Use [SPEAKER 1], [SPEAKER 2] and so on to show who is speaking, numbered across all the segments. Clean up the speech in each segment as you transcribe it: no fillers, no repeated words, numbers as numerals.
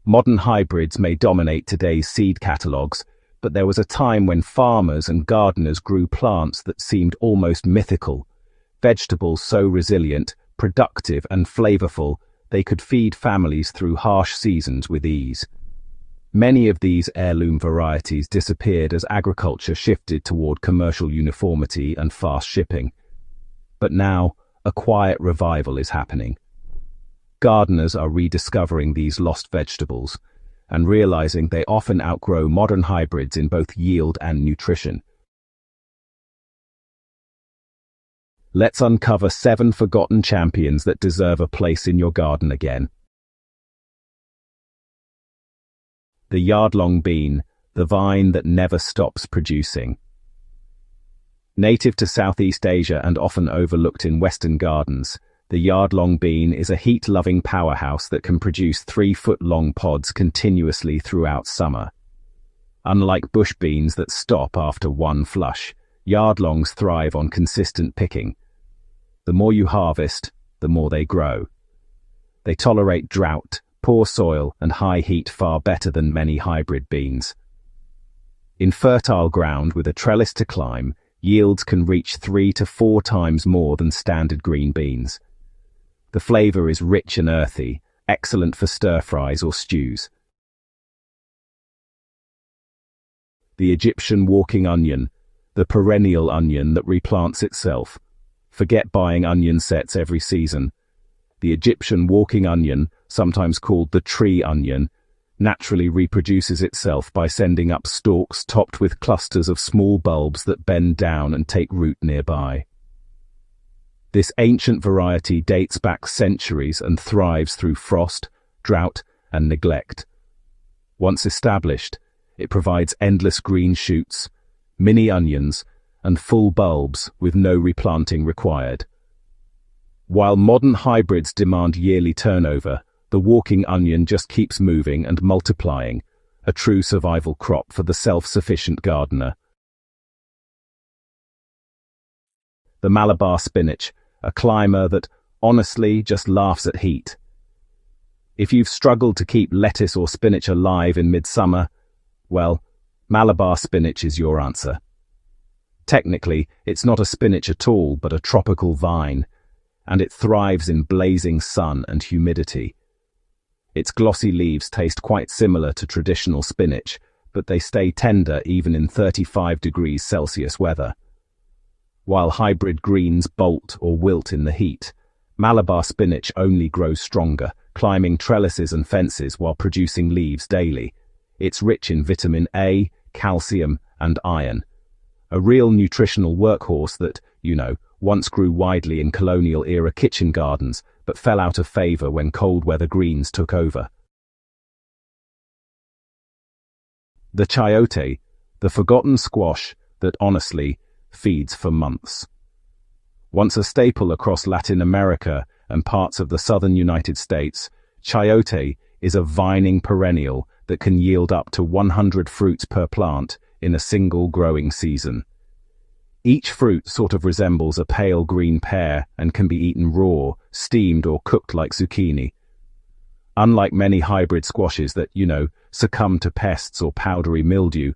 [SPEAKER 1] Modern hybrids may dominate today's seed catalogues, but there was a time when farmers and gardeners grew plants that seemed almost mythical. Vegetables so resilient, productive and flavorful, they could feed families through harsh seasons with ease. Many of these heirloom varieties disappeared as agriculture shifted toward commercial uniformity and fast shipping. But now, a quiet revival is happening. Gardeners are rediscovering these lost vegetables and realizing they often outgrow modern hybrids in both yield and nutrition. Let's uncover 7 forgotten champions that deserve a place in your garden again. The yard-long bean, the vine that never stops producing. Native to Southeast Asia and often overlooked in Western gardens, the yard-long bean is a heat-loving powerhouse that can produce 3-foot-long pods continuously throughout summer. Unlike bush beans that stop after one flush, yard-longs thrive on consistent picking. The more you harvest, the more they grow. They tolerate drought, poor soil, and high heat far better than many hybrid beans. In fertile ground with a trellis to climb, yields can reach 3 to 4 times more than standard green beans. The flavor is rich and earthy, excellent for stir-fries or stews. The Egyptian walking onion, the perennial onion that replants itself. Forget buying onion sets every season. The Egyptian walking onion, sometimes called the tree onion, naturally reproduces itself by sending up stalks topped with clusters of small bulbs that bend down and take root nearby. This ancient variety dates back centuries and thrives through frost, drought, and neglect. Once established, it provides endless green shoots, mini onions, and full bulbs with no replanting required. While modern hybrids demand yearly turnover, the walking onion just keeps moving and multiplying, a true survival crop for the self-sufficient gardener. The Malabar spinach, a climber that, honestly, just laughs at heat. If you've struggled to keep lettuce or spinach alive in midsummer, well, Malabar spinach is your answer. Technically, it's not a spinach at all, but a tropical vine, and it thrives in blazing sun and humidity. Its glossy leaves taste quite similar to traditional spinach, but they stay tender even in 35 degrees Celsius weather. While hybrid greens bolt or wilt in the heat, Malabar spinach only grows stronger, climbing trellises and fences while producing leaves daily. It's rich in vitamin A, calcium, and iron. A real nutritional workhorse that, once grew widely in colonial-era kitchen gardens, but fell out of favor when cold-weather greens took over. The chayote, the forgotten squash that, honestly, feeds for months. Once a staple across Latin America and parts of the southern United States, chayote is a vining perennial that can yield up to 100 fruits per plant in a single growing season. Each fruit sort of resembles a pale green pear and can be eaten raw, steamed, or cooked like zucchini. Unlike many hybrid squashes that, succumb to pests or powdery mildew,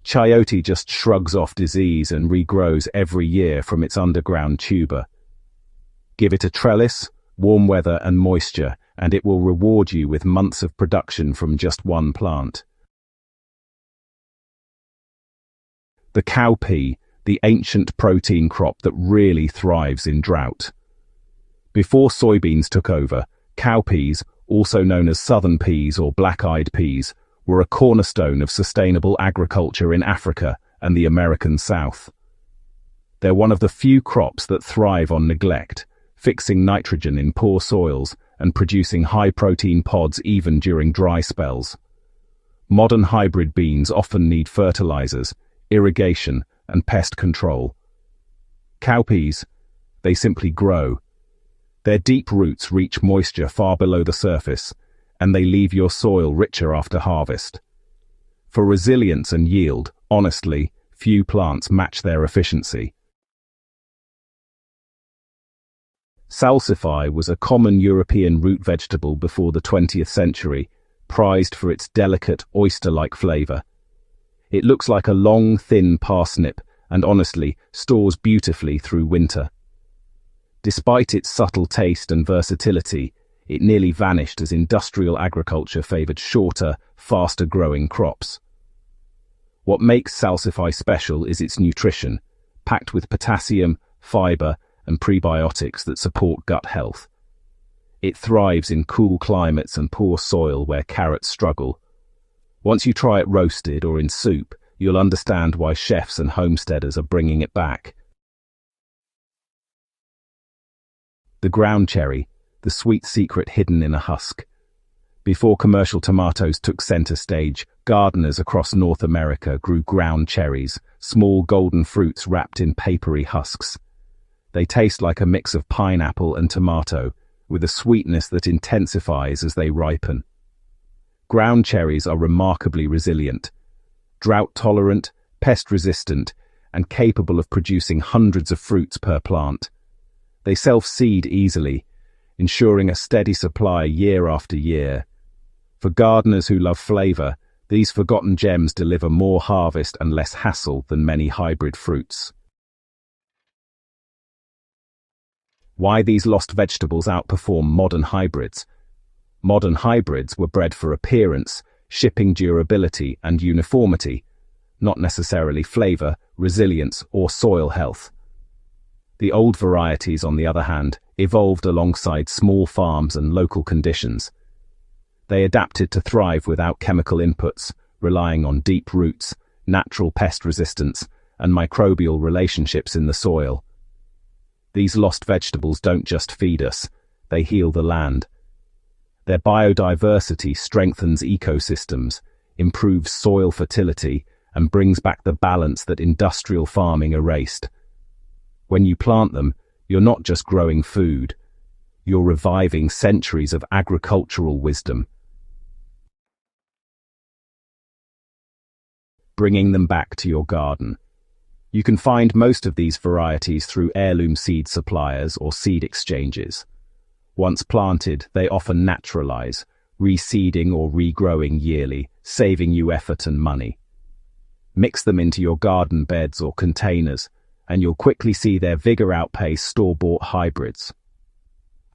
[SPEAKER 1] chayote just shrugs off disease and regrows every year from its underground tuber. Give it a trellis, warm weather and moisture, and it will reward you with months of production from just one plant. The cowpea, the ancient protein crop that really thrives in drought. Before soybeans took over, cowpeas, also known as southern peas or black-eyed peas, were a cornerstone of sustainable agriculture in Africa and the American South. They're one of the few crops that thrive on neglect, fixing nitrogen in poor soils and producing high-protein pods even during dry spells. Modern hybrid beans often need fertilizers, irrigation, and pest control. Cowpeas, they simply grow. Their deep roots reach moisture far below the surface, and they leave your soil richer after harvest. For resilience and yield, honestly, few plants match their efficiency. Salsify was a common European root vegetable before the 20th century, prized for its delicate, oyster-like flavor. It looks like a long, thin parsnip and honestly stores beautifully through winter. Despite its subtle taste and versatility, it nearly vanished as industrial agriculture favored shorter, faster-growing crops. What makes salsify special is its nutrition, packed with potassium, fiber, and prebiotics that support gut health. It thrives in cool climates and poor soil where carrots struggle. Once you try it roasted or in soup, you'll understand why chefs and homesteaders are bringing it back. The ground cherry, the sweet secret hidden in a husk. Before commercial tomatoes took center stage, gardeners across North America grew ground cherries, small golden fruits wrapped in papery husks. They taste like a mix of pineapple and tomato, with a sweetness that intensifies as they ripen. Ground cherries are remarkably resilient, drought-tolerant, pest-resistant, and capable of producing hundreds of fruits per plant. They self-seed easily, ensuring a steady supply year after year. For gardeners who love flavor, these forgotten gems deliver more harvest and less hassle than many hybrid fruits. Why these lost vegetables outperform modern hybrids? Modern hybrids were bred for appearance, shipping durability, and uniformity, not necessarily flavor, resilience, or soil health. The old varieties, on the other hand, evolved alongside small farms and local conditions. They adapted to thrive without chemical inputs, relying on deep roots, natural pest resistance, and microbial relationships in the soil. These lost vegetables don't just feed us, they heal the land. Their biodiversity strengthens ecosystems, improves soil fertility, and brings back the balance that industrial farming erased. When you plant them, you're not just growing food, you're reviving centuries of agricultural wisdom. Bringing them back to your garden. You can find most of these varieties through heirloom seed suppliers or seed exchanges. Once planted, they often naturalize, reseeding or regrowing yearly, saving you effort and money. Mix them into your garden beds or containers, and you'll quickly see their vigor outpace store-bought hybrids.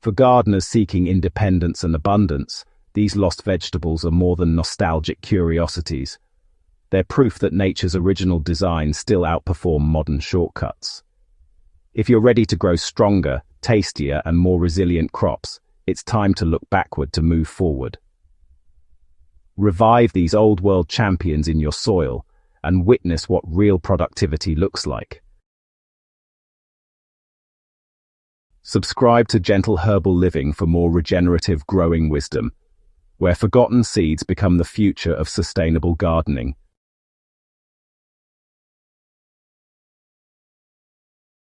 [SPEAKER 1] For gardeners seeking independence and abundance, these lost vegetables are more than nostalgic curiosities. They're proof that nature's original design still outperform modern shortcuts. If you're ready to grow stronger, tastier, and more resilient crops, it's time to look backward to move forward. Revive these old-world champions in your soil and witness what real productivity looks like. Subscribe to Gentle Herbal Living for more regenerative growing wisdom, where forgotten seeds become the future of sustainable gardening.